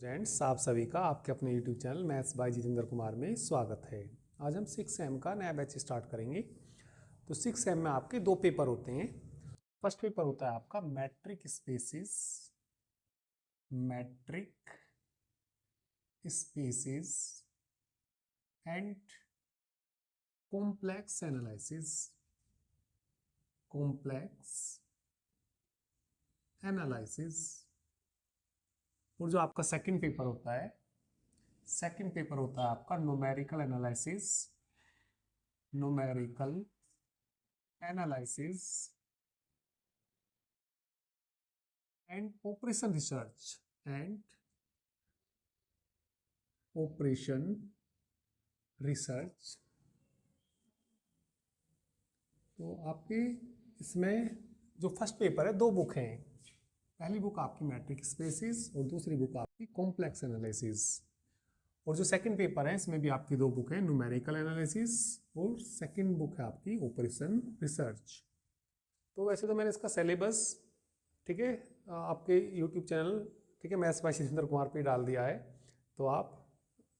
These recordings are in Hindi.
फ्रेंड्स, आप सभी का आपके अपने YouTube channel maths by Jitendra Kumar में स्वागत है। आज हम 6M का नया बैच स्टार्ट करेंगे। तो 6M में आपके दो पेपर होते हैं। फर्स्ट पेपर होता है आपका metric spaces and complex analysis. और जो आपका सेकंड पेपर होता है आपका numerical analysis and operation research. तो आपके इसमें जो फर्स्ट पेपर है, दो बुक हैं। पहली बुक आपकी मैट्रिक स्पेसिस और दूसरी बुक आपकी कॉम्प्लेक्स एनालिसिस। और जो सेकंड पेपर है इसमें भी आपकी दो बुक है, न्यूमेरिकल एनालिसिस और सेकंड बुक है आपकी ऑपरेशन रिसर्च। तो वैसे तो मैंने इसका सिलेबस, ठीक है, आपके यूट्यूब चैनल, ठीक है, मैथ्स बाय जितेंद्र कुमार पे डाल दिया है। तो आप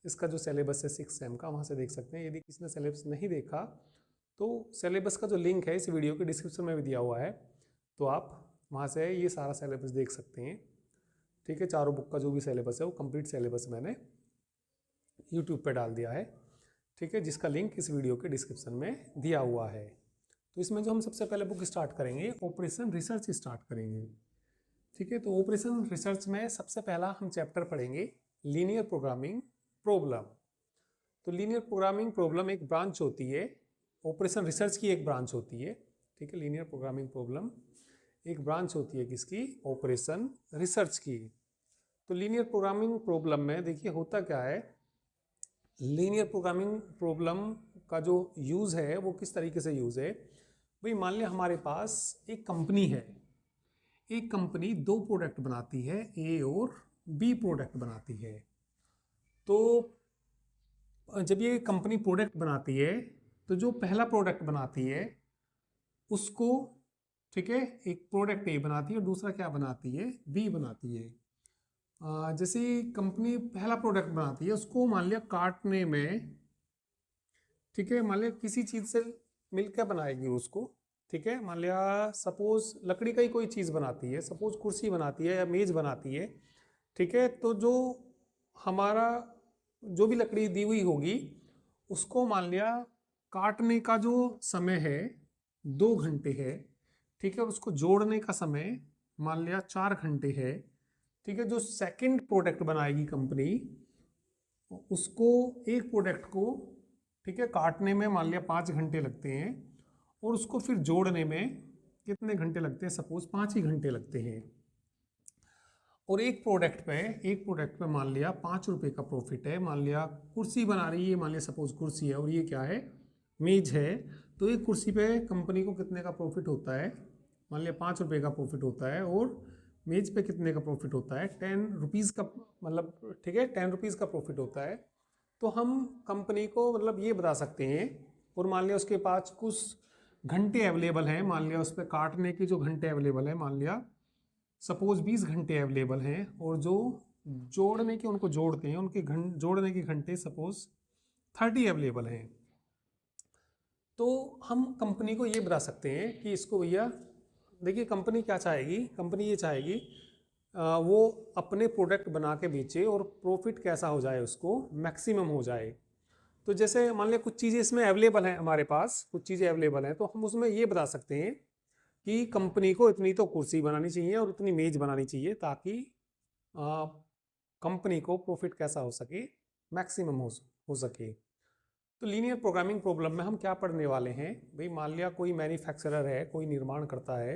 इसका जो सिलेबस है 6M का, वहाँ से देख सकते हैं। यदि किसी ने सिलेबस नहीं देखा तो सिलेबस का जो लिंक है इस वीडियो के डिस्क्रिप्शन में भी दिया हुआ है, तो आप वहाँ से ये सारा सिलेबस देख सकते हैं। ठीक है, चारों बुक का जो भी सिलेबस है वो कंप्लीट सिलेबस मैंने यूट्यूब पे डाल दिया है। ठीक है, जिसका लिंक इस वीडियो के डिस्क्रिप्शन में दिया हुआ है। तो इसमें जो हम सबसे पहले बुक स्टार्ट करेंगे, ऑपरेशन रिसर्च स्टार्ट करेंगे। ठीक है, तो ऑपरेशन रिसर्च में सबसे पहला हम चैप्टर पढ़ेंगे लीनियर प्रोग्रामिंग प्रॉब्लम। तो लीनियर प्रोग्रामिंग प्रॉब्लम एक ब्रांच होती है, ऑपरेशन रिसर्च की एक ब्रांच होती है। ठीक है, लीनियर प्रोग्रामिंग प्रॉब्लम एक ब्रांच होती है किसकी? ऑपरेशन रिसर्च की। तो लीनियर प्रोग्रामिंग प्रॉब्लम में देखिए होता क्या है, लीनियर प्रोग्रामिंग प्रॉब्लम का जो यूज़ है वो किस तरीके से यूज़ है। भाई मान लिया हमारे पास एक कंपनी है, एक कंपनी दो प्रोडक्ट बनाती है, ए और बी प्रोडक्ट बनाती है। तो जब ये कंपनी प्रोडक्ट बनाती है तो जो पहला प्रोडक्ट बनाती है उसको, ठीक है, एक प्रोडक्ट ए बनाती है और दूसरा क्या बनाती है? बी बनाती है। जैसे कंपनी पहला प्रोडक्ट बनाती है उसको मान लिया काटने में, ठीक है, मान लिया किसी चीज़ से मिलकर बनाएगी उसको। ठीक है, मान लिया सपोज लकड़ी का ही कोई चीज़ बनाती है, सपोज कुर्सी बनाती है या मेज बनाती है। ठीक है, तो जो हमारा जो भी लकड़ी दी हुई होगी उसको मान लिया काटने का जो समय है 2 घंटे है। ठीक है, और उसको जोड़ने का समय मान लिया 4 घंटे है। ठीक है, जो सेकंड प्रोडक्ट बनाएगी कंपनी उसको, एक प्रोडक्ट को, ठीक है, काटने में मान लिया 5 घंटे लगते हैं और उसको फिर जोड़ने में कितने घंटे लगते हैं? सपोज 5 ही घंटे लगते हैं। और एक प्रोडक्ट पे मान लिया 5 रुपए का प्रॉफिट है। मान लिया कुर्सी बना रही है, मान लिया सपोज कुर्सी है और ये क्या है? मेज है। तो एक कुर्सी पे कंपनी को कितने का प्रॉफिट होता है? मान लिया 5 रुपए का प्रॉफिट होता है। और मेज पे कितने का प्रॉफिट होता है? 10 रुपीज़ का, मतलब ठीक है 10 रुपीज़ का प्रॉफिट होता है। तो हम कंपनी को मतलब ये बता सकते हैं। और मान लिया उसके पास कुछ घंटे अवेलेबल हैं, मान लिया उस पर काटने के जो घंटे अवेलेबल है, मान लिया सपोज 20 घंटे अवेलेबल हैं। और जो जोड़ने के, उनको जोड़ते हैं, उनके जोड़ने के घंटे सपोज 30 अवेलेबल हैं। तो हम कंपनी को ये बता सकते हैं कि इसको भैया देखिए कंपनी क्या चाहेगी, कंपनी ये चाहेगी वो अपने प्रोडक्ट बना के बेचे और प्रॉफिट कैसा हो जाए, उसको मैक्सिमम हो जाए। तो जैसे मान लिया कुछ चीज़ें इसमें अवेलेबल हैं, हमारे पास कुछ चीज़ें अवेलेबल हैं, तो हम उसमें ये बता सकते हैं कि कंपनी को इतनी तो कुर्सी बनानी चाहिए और इतनी मेज बनानी चाहिए ताकि कंपनी को प्रॉफिट कैसा हो सके, मैक्सिमम हो सके। तो लीनियर प्रोग्रामिंग प्रॉब्लम में हम क्या पढ़ने वाले हैं भाई, मान लिया कोई मैन्युफैक्चरर है, कोई निर्माण करता है,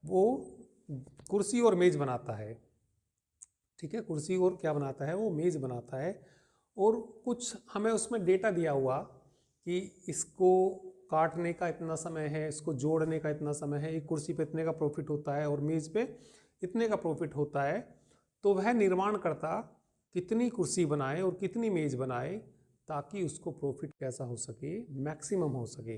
वो कुर्सी और मेज बनाता है। ठीक है, कुर्सी और क्या बनाता है? वो मेज बनाता है। और कुछ हमें उसमें डेटा दिया हुआ कि इसको काटने का इतना समय है, इसको जोड़ने का इतना समय है, एक कुर्सी पे इतने का प्रॉफिट होता है और मेज पे इतने का प्रॉफिट होता है। तो वह निर्माणकर्ता कितनी कुर्सी बनाए और कितनी मेज बनाए ताकि उसको प्रॉफिट कैसा हो सके, मैक्सिमम हो सके।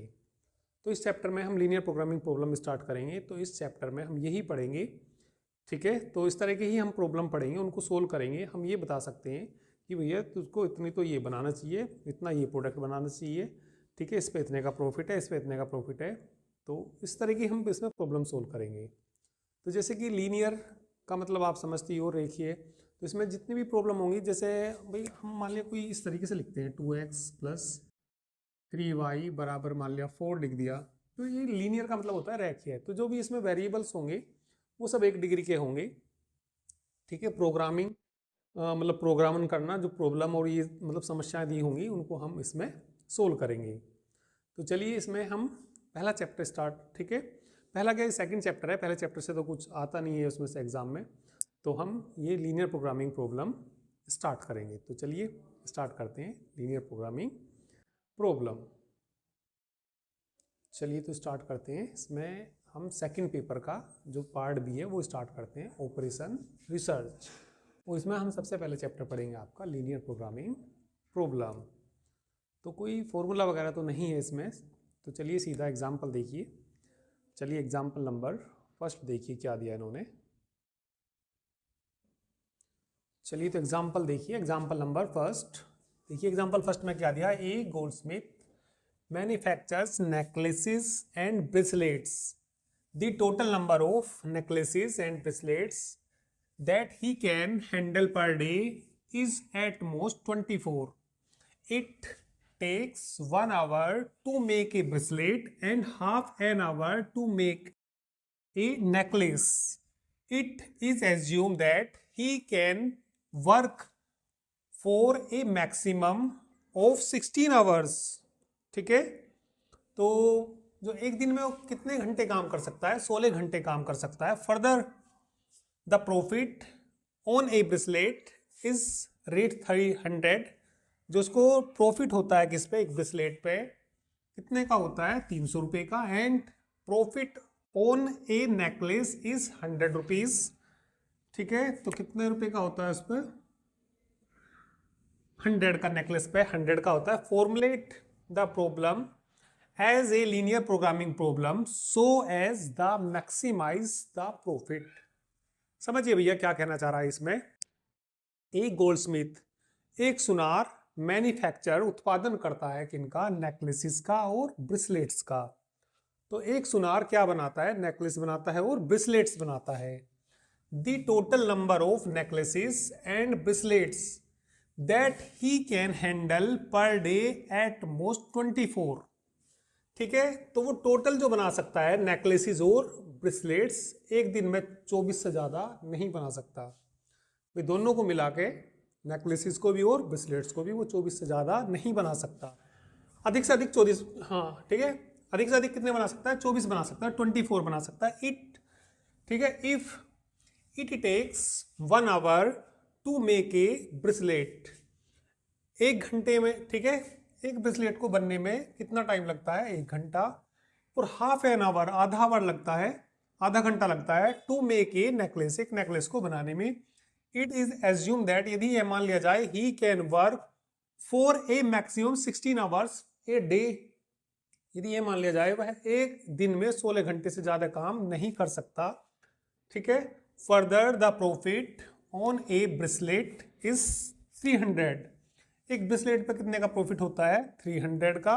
तो इस चैप्टर में हम लीनियर प्रोग्रामिंग प्रॉब्लम स्टार्ट करेंगे। तो इस चैप्टर में हम यही पढ़ेंगे ठीक है, तो इस तरह के ही हम प्रॉब्लम पढ़ेंगे, उनको सोल्व करेंगे। हम ये बता सकते हैं कि भैया तुझको इतनी तो ये बनाना चाहिए, इतना ये प्रोडक्ट बनाना चाहिए, ठीक है, इस पे इतने का प्रॉफिट है, इस पे इतने का प्रॉफिट है। तो इस तरह की हम इसमें प्रॉब्लम सोल्व करेंगे। तो जैसे कि लीनियर का मतलब आप समझती हो, रेखीय। तो इसमें जितनी भी प्रॉब्लम होंगी, जैसे भाई हम मान लिया कोई इस तरीके से लिखते हैं 2x प्लस 3y बराबर मान लिया 4 लिख दिया, तो ये लीनियर का मतलब होता है रेखीय। तो जो भी इसमें वेरिएबल्स होंगे वो सब 1 डिग्री के होंगे, ठीक है। प्रोग्रामिंग मतलब प्रोग्रामिंग करना, जो प्रॉब्लम और ये मतलब समस्याएं दी होंगी उनको हम इसमें सोल्व करेंगे। तो चलिए इसमें हम पहला चैप्टर स्टार्ट, ठीक है। पहला क्या, सेकंड चैप्टर है, पहले चैप्टर से तो कुछ आता नहीं है उसमें से एग्जाम में। तो हम ये लीनियर प्रोग्रामिंग प्रॉब्लम स्टार्ट करेंगे। तो चलिए स्टार्ट करते हैं लीनियर प्रोग्रामिंग प्रॉब्लम। चलिए तो स्टार्ट करते हैं। इसमें हम सेकंड पेपर का जो पार्ट भी है वो स्टार्ट करते हैं, ऑपरेशन रिसर्च। और इसमें हम सबसे पहले चैप्टर पढ़ेंगे आपका लीनियर प्रोग्रामिंग प्रॉब्लम। तो कोई फॉर्मूला वगैरह तो नहीं है इसमें, तो चलिए सीधा एग्जाम्पल देखिए। चलिए एग्जाम्पल नंबर फर्स्ट देखिए क्या दिया इन्होंने। चलिए तो एग्जाम्पल देखिए, एग्जाम्पल नंबर फर्स्ट देखिए। एग्जाम्पल फर्स्ट में क्या दिया, a goldsmith manufactures necklaces and bracelets. The total number of necklaces and bracelets that he can handle per day is at most 24. It takes 1 hour to make a bracelet and half an hour to make a necklace. It is assumed that he can work for a maximum of 16 hours. ठीक है, तो जो एक दिन में वो कितने घंटे काम कर सकता है, 16 घंटे काम कर सकता है। Further the profit on A bracelet is rate 300। जो उसको प्रॉफिट होता है किस पे, एक ब्रेसलेट पे, कितने का होता है, 300 रुपये का। And profit on A necklace is 100 rupees. ठीक है, तो कितने रुपए का होता है उस पर, 100 का, नेकलेस पे 100 का होता है। Formulate the problem as a linear programming problem so as the maximize the profit. समझिए भैया क्या कहना चाह रहा है इसमें। एक गोल्डस्मिथ, एक सुनार, मैन्युफैक्चर उत्पादन करता है किनका, नेकलेसेस का और ब्रेसलेट्स का। तो एक सुनार क्या बनाता है, नेकलेस बनाता है और ब्रेसलेट्स बनाता है। The total number of necklaces and bracelets that he can handle per day at most 24। ठीक है, तो वो टोटल जो बना सकता है नेकलेसेस और ब्रेसलेट्स, एक दिन में 24 से ज़्यादा नहीं बना सकता। वे दोनों को मिला के, नेकलेसेस को भी और ब्रेसलेट्स को भी, वो 24 से ज़्यादा नहीं बना सकता। अधिक से अधिक 24, हाँ ठीक है, अधिक से अधिक कितने बना सकता है, 24 बना सकता है, 24 बना सकता है। इट, ठीक है, if it takes 1 hour to make a bracelet. 1 घंटे में, ठीक है, एक ब्रेसलेट को बनने में कितना टाइम लगता है, 1 घंटा। और हाफ एन आवर, आधा आवर लगता है, आधा घंटा लगता है टू मेक ए नेकलेस, एक नेकलेस को बनाने में। इट इज एज्यूम दैट, यदि यह मान लिया जाए, he can work for a maximum 16 hours a day. यदि यह मान लिया जाए वह एक दिन में 16 घंटे से ज्यादा काम नहीं कर सकता। ठीक है, further the profit on A bracelet is 300। एक ब्रेसलेट पे कितने का प्रॉफिट होता है, 300 का।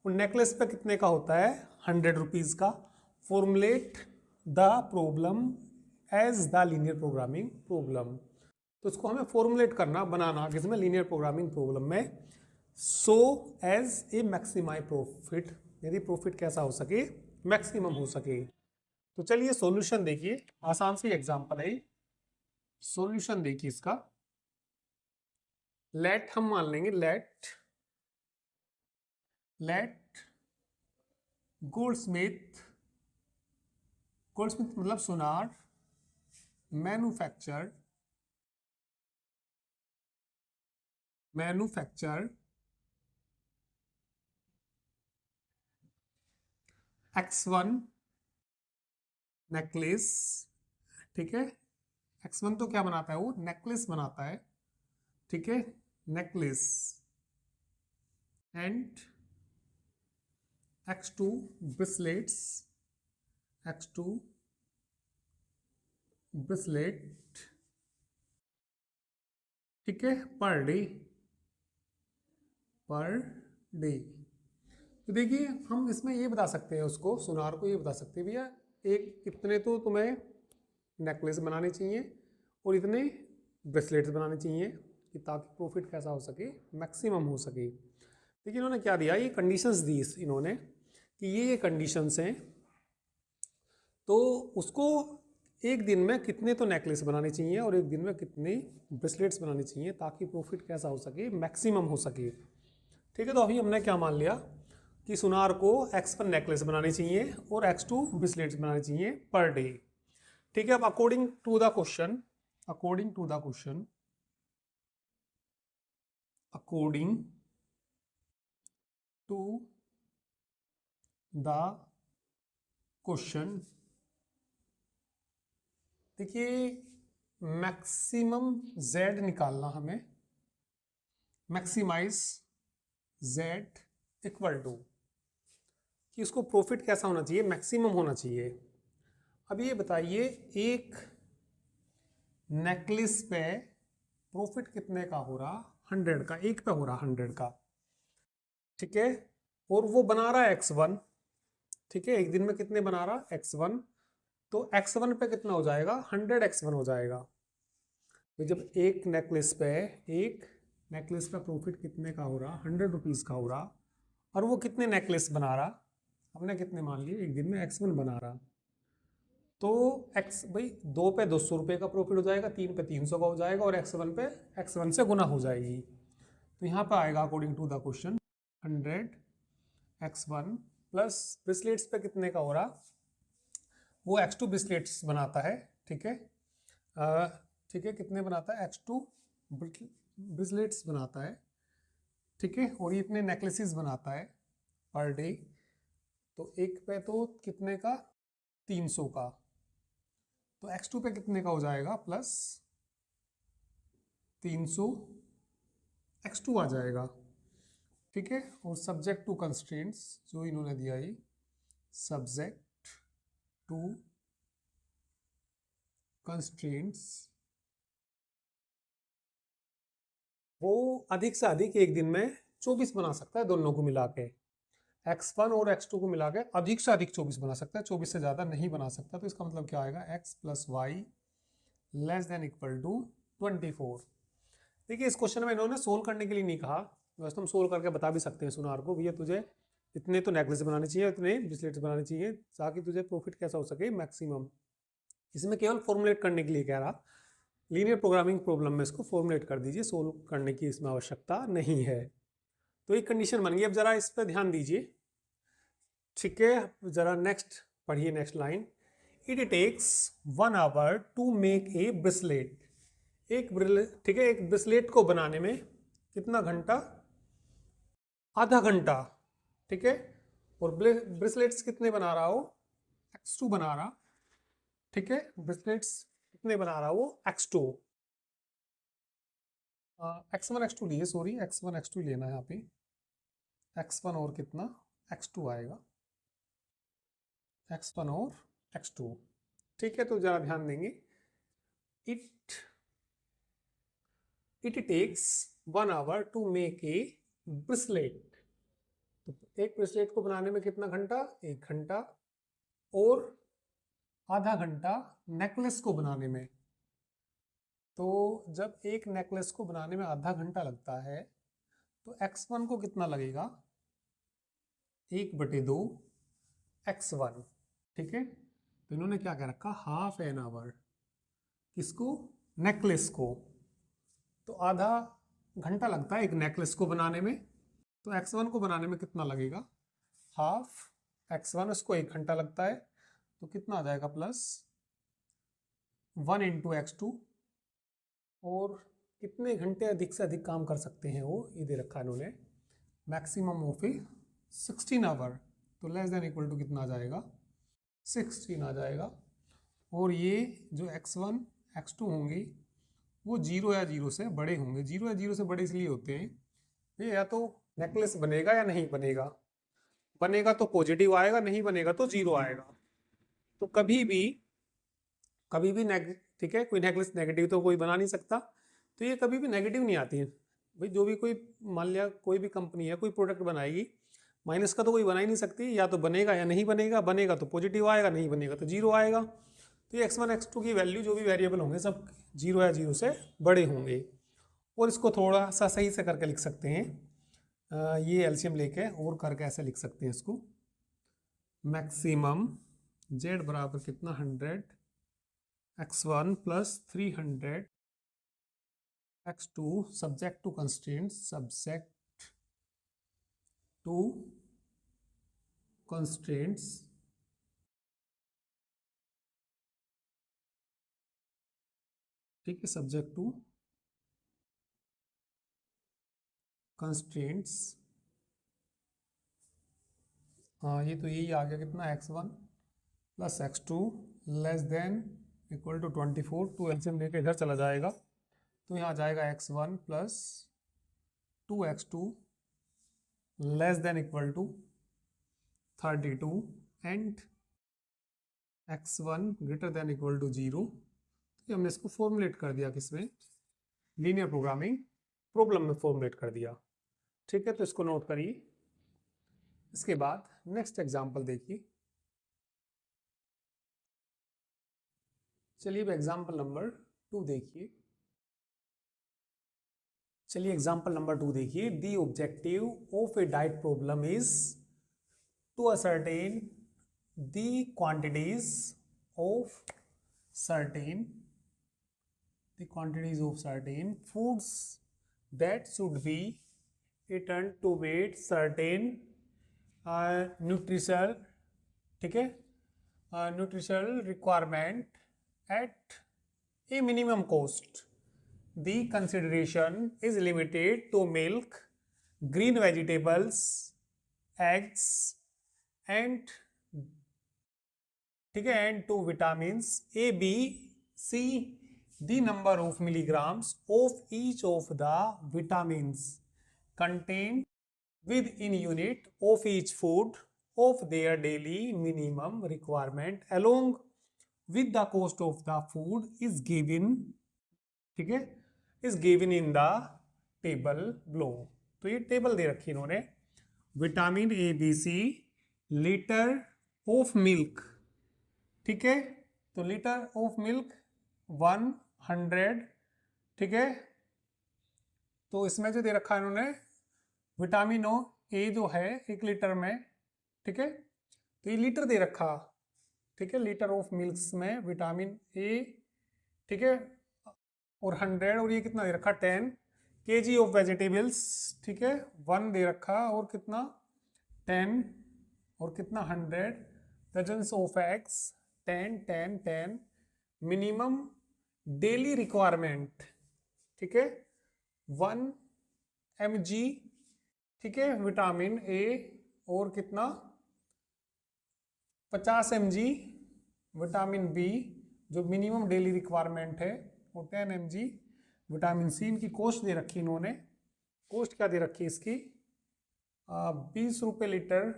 और नेकलेस पे कितने का होता है, 100 रुपीज का। Formulate the problem as the linear programming problem. तो इसको हमें फॉर्मुलेट करना, बनाना किसमें, लीनियर प्रोग्रामिंग प्रॉब्लम में। So as a maximize profit, यदि प्रॉफिट कैसा हो सके, मैक्सिमम हो सके। तो चलिए सॉल्यूशन देखिए, आसान सी एग्जांपल है। सॉल्यूशन देखिए इसका। लेट हम मान लेंगे, लेट गोल्डस्मिथ, गोल्डस्मिथ मतलब सुनार, मैन्युफैक्चर X1 नेकलेस। ठीक है, X1 तो क्या बनाता है, वो नेकलेस बनाता है। ठीक है, necklace. And X2 bracelets, X2 bracelet, ठीक है, पर डे, पर डे। तो देखिए हम इसमें ये बता सकते हैं, उसको सुनार को ये बता सकते हैं भैया एक इतने तो तुम्हें नेकलेस बनाने चाहिए और इतने ब्रेसलेट्स बनाने चाहिए कि ताकि प्रॉफिट कैसा हो सके, मैक्सिमम हो सके। देखिए इन्होंने क्या दिया, ये कंडीशंस दी इन्होंने कि ये कंडीशंस हैं, तो उसको एक दिन में कितने तो नेकलेस बनाने चाहिए और एक दिन में कितने ब्रेसलेट्स बनाने चाहिए ताकि प्रॉफिट कैसा हो सके, मैक्सिमम हो सके। ठीक है, तो अभी हमने क्या मान लिया कि सुनार को X1 नेकलेस बनाने चाहिए और X2 ब्रेसलेट्स बनाने चाहिए पर डे। ठीक है, अब according to the question, according to the question, according to the question, देखिए मैक्सिमम Z निकालना हमें, मैक्सिमाइज Z इक्वल टू कि उसको प्रॉफिट कैसा होना चाहिए, मैक्सिमम होना चाहिए। अब ये बताइए एक नेकलेस पे प्रॉफिट कितने का हो रहा, 100 का, एक पे हो रहा 100 का, ठीक है, और वो बना रहा है X1, ठीक है, एक दिन में कितने बना रहा X1, तो X1 पे कितना हो जाएगा, 100 X1 हो जाएगा। तो जब एक नेकलेस पे प्रॉफिट कितने का हो रहा, 100 रुपीज़ का हो रहा, और वो कितने नेकलेस बना रहा, हमने कितने मान लिए, एक दिन में X1 बना रहा, तो X भाई 2 पे 200 रुपये का प्रॉफिट हो जाएगा, 3 पे 300 का हो जाएगा और X1 पे X1 से गुना हो जाएगी। तो यहाँ पे आएगा according to the question 100 X1 plus bracelets पे कितने का हो रहा, वो X2 ब्रेसलेट्स बनाता है, ठीक है, ठीक है, कितने बनाता है, X2 ब्रेसलेट्स बनाता है, ठीक है, और ये इतने नेकलेसेस बनाता है पर डे, तो एक पे तो कितने का, 300 का, तो X2 पे कितने का हो जाएगा, प्लस 300 X2 आ जाएगा, ठीक है, और सब्जेक्ट टू कंस्ट्रेंट्स जो इन्होंने दिया है, सब्जेक्ट टू कंस्ट्रेंट्स, वो अधिक से अधिक एक दिन में 24 बना सकता है, दोनों को मिला के, X1 और X2 को मिला के अधिक से अधिक 24 बना सकता है, 24 से ज़्यादा नहीं बना सकता। तो इसका मतलब क्या आएगा, X plus Y less than equal to 24। देखिए इस क्वेश्चन में इन्होंने सोल्व करने के लिए नहीं कहा, वैसे हम सोल्व करके बता भी सकते हैं सुनार को, भैया तुझे इतने तो नेकलेस बनाने चाहिए, इतने ब्रेसलेट्स बनाने चाहिए ताकि तुझे प्रॉफिट कैसा हो सके, मैक्सिमम। इसमें केवल फॉर्मुलेट करने के लिए कह रहा, लीनियर प्रोग्रामिंग प्रॉब्लम में इसको फॉर्मुलेट कर दीजिए, सोल्व करने की इसमें आवश्यकता नहीं है। तो एक कंडीशन बन गई, अब जरा इस पर ध्यान दीजिए, ठीक है, जरा नेक्स्ट पढ़िए, next line, it takes 1 hour to make a bracelet, ठीक है, एक ब्रेसलेट को बनाने में कितना घंटा, आधा घंटा, ठीक है, और ब्रेसलेट्स कितने बना रहा हो, X2 बना रहा, ठीक है, ब्रेसलेट्स कितने बना रहा वो, X2, X1 X2 लिए, सॉरी X1 X2 लेना है यहाँ पे, X1 और कितना, X2 आएगा, X1 और X2, ठीक है, तो जरा ध्यान देंगे, it takes 1 hour to make a bracelet, तो एक ब्रेसलेट को बनाने में कितना घंटा, 1 घंटा, और आधा घंटा नेकलेस को बनाने में। तो जब एक नेकलेस को बनाने में आधा घंटा लगता है तो X1 को कितना लगेगा, 1/2 X1, ठीक है, तो इन्होंने क्या कह रखा, हाफ एन आवर, किसको, नेकलेस को, तो आधा घंटा लगता है एक नेकलेस को बनाने में, तो X1 को बनाने में कितना लगेगा, हाफ X1, उसको 1 घंटा लगता है, तो कितना आ जाएगा, प्लस 1 इंटू X2, और कितने घंटे अधिक से अधिक काम कर सकते हैं वो, ये दे रखा है इन्होंने, मैक्सिमम ऑफ ए 16 आवर, तो लेस देन इक्वल टू कितना आ जाएगा, 16 आ जाएगा, और ये जो X1 X2 होंगे वो 0 या 0 से बड़े होंगे, 0 या 0 से बड़े इसलिए होते हैं, ये या तो नेकलेस बनेगा या नहीं बनेगा, बनेगा तो पॉजिटिव आएगा, नहीं बनेगा तो 0 आएगा, तो कभी भी कभी भी ठीक है, कोई नेगेटिव तो कोई बना नहीं सकता, तो ये कभी भी नेगेटिव नहीं आती है भाई। जो भी कोई मान लिया कोई भी कंपनी है कोई प्रोडक्ट बनाएगी, माइनस का तो कोई बना ही नहीं सकती, या तो बनेगा या नहीं बनेगा, बनेगा तो पॉजिटिव आएगा, नहीं बनेगा तो जीरो आएगा। तो ये x1 x2 की वैल्यू जो भी वेरिएबल होंगे सब जीरो या जीरो से बड़े होंगे। और इसको थोड़ा सा सही से करके लिख सकते हैं, ये एलसीएम लेके और करके ऐसे लिख सकते हैं इसको, मैक्सिमम z बराबर कितना 100 x1 plus 300 x2 subject to constraints ठीक है, सब्जेक्ट टू कंस्ट्रेंट्स। हाँ ये तो यही आ गया कितना x1 plus x2 less than equal to 24, 2 LCM लेके इधर चला जाएगा तो यहाँ जाएगा x1 plus 2x2 less than equal to 32 and x1 greater than equal to 0। तो हमने इसको फॉर्मुलेट कर दिया किसमें, लीनियर प्रोग्रामिंग प्रॉब्लम में फॉर्मुलेट कर दिया। ठीक है, तो इसको नोट करिए। इसके बाद नेक्स्ट एग्जांपल देखिए। चलिए अब एग्जांपल नंबर 2 देखिए। चलिए एग्जांपल नंबर 2 देखिए। The objective of a diet problem is to ascertain the quantities of certain foods that should be eaten to meet certain nutritional, ठीक है, nutritional requirement at a minimum cost. The consideration is limited to milk, green vegetables, eggs and ठीक है, and to vitamins A B C, the number of milligrams of each of the vitamins contain within unit of each food of their daily minimum requirement along with the cost of the food is given, ठीक है, is given in the table below. तो ये टेबल दे रखी इन्होंने, vitamin A B C, litre of milk, ठीक है, तो लीटर ऑफ मिल्क 100, ठीक है, तो इसमें जो दे रखा है इन्होंने विटामिन ए जो है 1 लीटर में, ठीक है, तो ये लीटर दे रखा, ठीक है, लीटर ऑफ मिल्क में विटामिन ए, ठीक है, और 100, और ये कितना दे रखा 10 kg ऑफ वेजिटेबल्स, ठीक है, 1 दे रखा, और कितना 10 और कितना 100 dozens of eggs 10 minimum daily requirement, ठीक है 1 mg, ठीक है, विटामिन ए, और कितना 50 mg विटामिन बी जो मिनिमम डेली रिक्वायरमेंट है, और 10 mg विटामिन सी। इनकी कॉस्ट दे रखी इन्होंने, कॉस्ट क्या दे रखी इसकी 20 रुपये लीटर,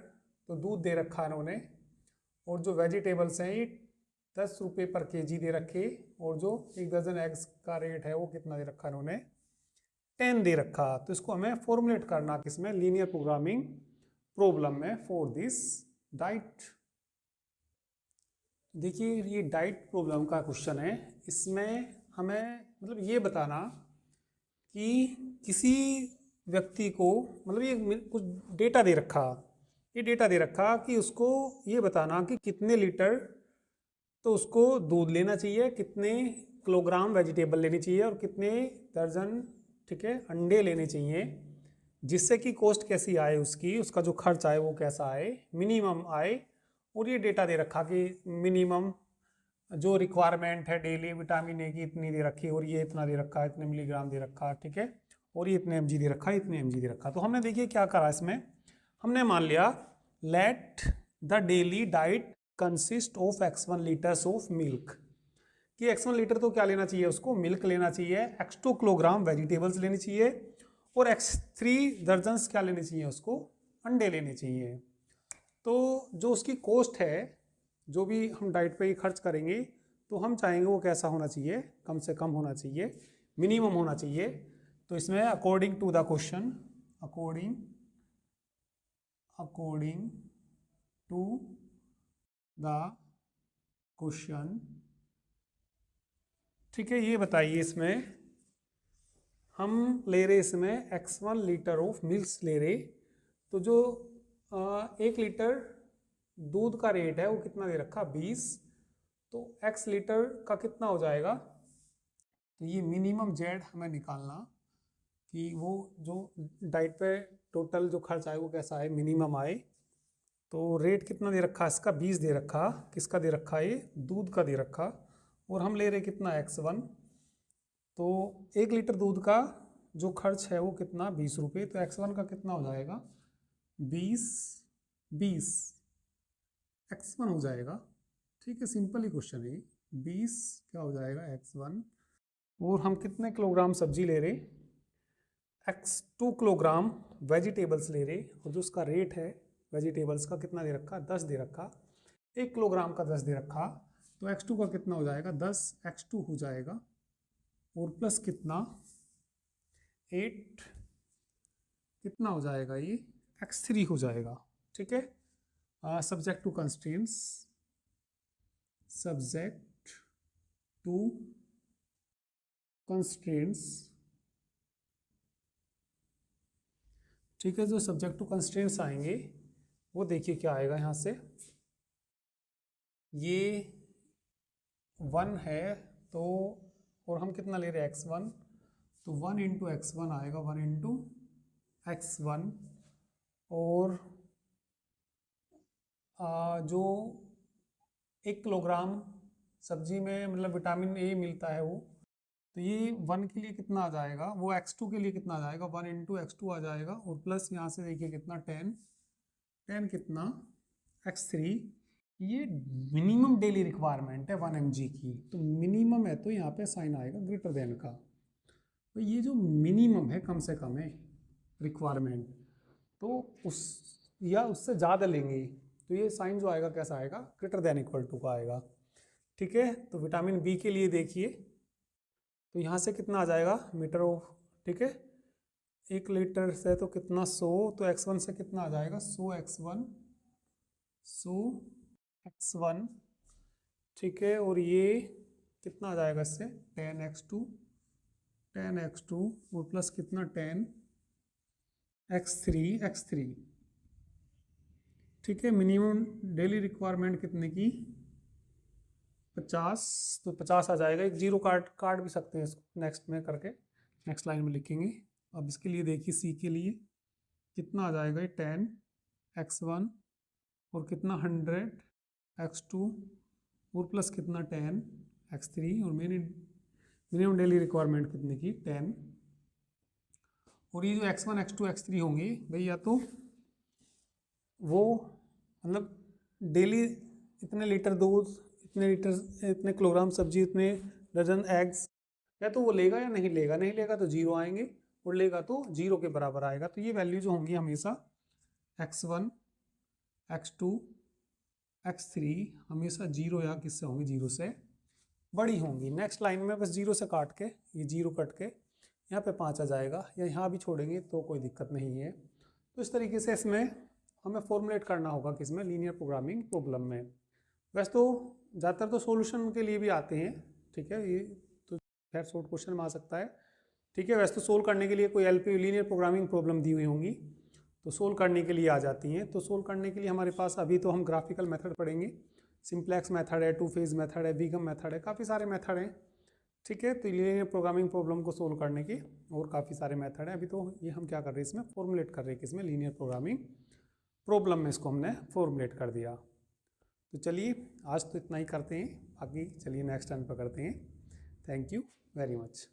तो दूध दे रखा इन्होंने, और जो वेजिटेबल्स हैं ये 10 रुपये पर kg दे रखे, और जो 1 दर्जन एग्स का रेट है वो कितना दे रखा इन्होंने 10 दे रखा। तो इसको हमें फॉर्मुलेट करना किसमें, लीनियर प्रोग्रामिंग प्रॉब्लम में फॉर दिस डाइट। देखिए ये डाइट प्रॉब्लम का क्वेश्चन है, इसमें हमें मतलब ये बताना कि किसी व्यक्ति को मतलब ये कुछ डेटा दे रखा, ये डेटा दे रखा कि उसको ये बताना कि कितने लीटर तो उसको दूध लेना चाहिए, कितने किलोग्राम वेजिटेबल लेनी चाहिए, और कितने दर्जन, ठीक है, अंडे लेने चाहिए, जिससे कि कॉस्ट कैसी आए उसकी, उसका जो खर्च आए वो कैसा आए, मिनिमम आए। और ये डेटा दे रखा कि मिनिमम जो रिक्वायरमेंट है डेली विटामिन ए की इतनी दे रखी, और ये इतना दे रखा, इतने मिलीग्राम दे रखा, ठीक है, और ये इतने mg दे रखा, इतने mg दे रखा। तो हमने देखिए क्या करा इसमें, हमने मान लिया let the daily diet consist of x1 litres of milk, कि x1 लीटर तो क्या लेना चाहिए उसको, मिल्क लेना चाहिए, x2 किलोग्राम वेजिटेबल्स लेनी चाहिए, और x3 दर्जन्स क्या लेने चाहिए उसको, अंडे लेने चाहिए। तो जो उसकी कॉस्ट है, जो भी हम डाइट पे ही खर्च करेंगे, तो हम चाहेंगे वो कैसा होना चाहिए, कम से कम होना चाहिए, मिनिमम होना चाहिए। तो इसमें according to the question, according to the question, ठीक है। ये बताइए इसमें हम ले रहे इसमें x1 लीटर ऑफ मिल्क ले रहे, तो जो 1 लीटर दूध का रेट है वो कितना दे रखा 20, तो x लीटर का कितना हो जाएगा। तो ये मिनिमम जेड हमें निकालना कि वो जो डाइट पे टोटल जो खर्च आए वो कैसा आए, मिनिमम आए। तो रेट कितना दे रखा इसका 20 दे रखा, किसका दे रखा ये दूध का दे रखा, और हम ले रहे कितना x1। तो 1 लीटर दूध का जो खर्च है वो कितना 20 रुपये, तो x1 का कितना हो जाएगा 20 x1 हो जाएगा, ठीक है। सिंपल ही क्वेश्चन है, 20 क्या हो जाएगा x1। और हम कितने किलोग्राम सब्जी ले रहे, x2 किलोग्राम वेजिटेबल्स ले रहे, और जो उसका रेट है वेजिटेबल्स का कितना दे रखा 10 दे रखा, 1 किलोग्राम का 10 दे रखा, तो x2 का कितना हो जाएगा 10 x2 हो जाएगा, और प्लस कितना 8 कितना हो जाएगा ये x3 हो जाएगा, ठीक है। Subject to constraints, subject to constraints, ठीक है। जो सब्जेक्ट टू कंस्ट्रेंट्स आएंगे वो देखिए क्या आएगा यहाँ से, ये 1 है तो, और हम कितना ले रहे हैं x1, तो 1 इंटू x1 आएगा, 1 इंटू x1, और जो 1 किलोग्राम सब्जी में मतलब विटामिन ए मिलता है वो, तो ये 1 के लिए कितना आ जाएगा, वो x2 के लिए कितना आ जाएगा 1 इंटू x2 आ जाएगा, और प्लस यहाँ से देखिए कितना 10 कितना x3। ये मिनिमम डेली रिक्वायरमेंट है 1 mg की, तो मिनिमम है तो यहाँ पे साइन आएगा ग्रेटर देन का, तो ये जो मिनिमम है कम से कम है रिक्वायरमेंट, तो उस या उससे ज़्यादा लेंगे तो ये साइन जो आएगा कैसा आएगा ग्रेटर देन इक्वल टू का आएगा, ठीक है। तो विटामिन बी के लिए देखिए, तो यहाँ से कितना आ जाएगा मीटर ऑफ, ठीक है, 1 लीटर से तो कितना 100, तो x1 से कितना आ जाएगा 100 x1, ठीक है। और ये कितना आ जाएगा इससे 10 x2 और प्लस कितना 10 x3, ठीक है। मिनिमम डेली रिक्वायरमेंट कितने की 50, तो 50 आ जाएगा, एक जीरो काट भी सकते हैं इसको नेक्स्ट में करके, नेक्स्ट लाइन में लिखेंगे। अब इसके लिए देखिए सी के लिए कितना आ जाएगा ये 10 x1 और कितना 100 x2 और प्लस कितना 10 x3, और मिनिमम डेली रिक्वायरमेंट कितने की 10, और ये जो x1 x2 x3 होंगे भाई, या तो वो मतलब डेली इतने लीटर दूध, इतने किलोग्राम सब्जी, इतने डजन एग्स, या तो वो लेगा या नहीं लेगा, नहीं लेगा तो जीरो आएंगे, और लेगा तो जीरो के बराबर आएगा। तो ये वैल्यू जो होंगी हमेशा x1 x2 x3 हमेशा जीरो या किससे होंगी, जीरो से बड़ी होंगी। नेक्स्ट लाइन में बस जीरो से काट के, ये जीरो कट के यहाँ पे 5 आ जाएगा, या यहाँ भी छोड़ेंगे तो कोई दिक्कत नहीं है। तो इस तरीके से इसमें हमें फॉर्मुलेट करना होगा किसमें, लीनियर प्रोग्रामिंग प्रॉब्लम में। वैसे तो ज़्यादातर तो सॉल्यूशन के लिए भी आते हैं, ठीक है, ये तो खैर शॉर्ट क्वेश्चन में आ सकता है, ठीक है। वैसे तो सोल्व करने के लिए कोई एलपी लीनियर प्रोग्रामिंग प्रॉब्लम दी हुई होंगी तो सोल्व करने के लिए आ जाती हैं। तो सोल्व करने के लिए हमारे पास अभी तो हम ग्राफिकल मेथड पढ़ेंगे, सिंप्लेक्स मेथड है, 2 फेज मेथड है, बीगम मेथड है, काफ़ी सारे मेथड हैं, ठीक है। तो लीनियर प्रोग्रामिंग प्रॉब्लम को सोल्व करने के और काफ़ी सारे मेथड हैं। अभी तो ये हम क्या कर रहे हैं, इसमें फॉर्मुलेट कर रहे हैं, किसमें, लीनियर प्रोग्रामिंग प्रॉब्लम में इसको हमने फॉर्मुलेट कर दिया। तो चलिए आज तो इतना ही करते हैं, बाकी चलिए नेक्स्ट टाइम पर करते हैं। Thank you very much.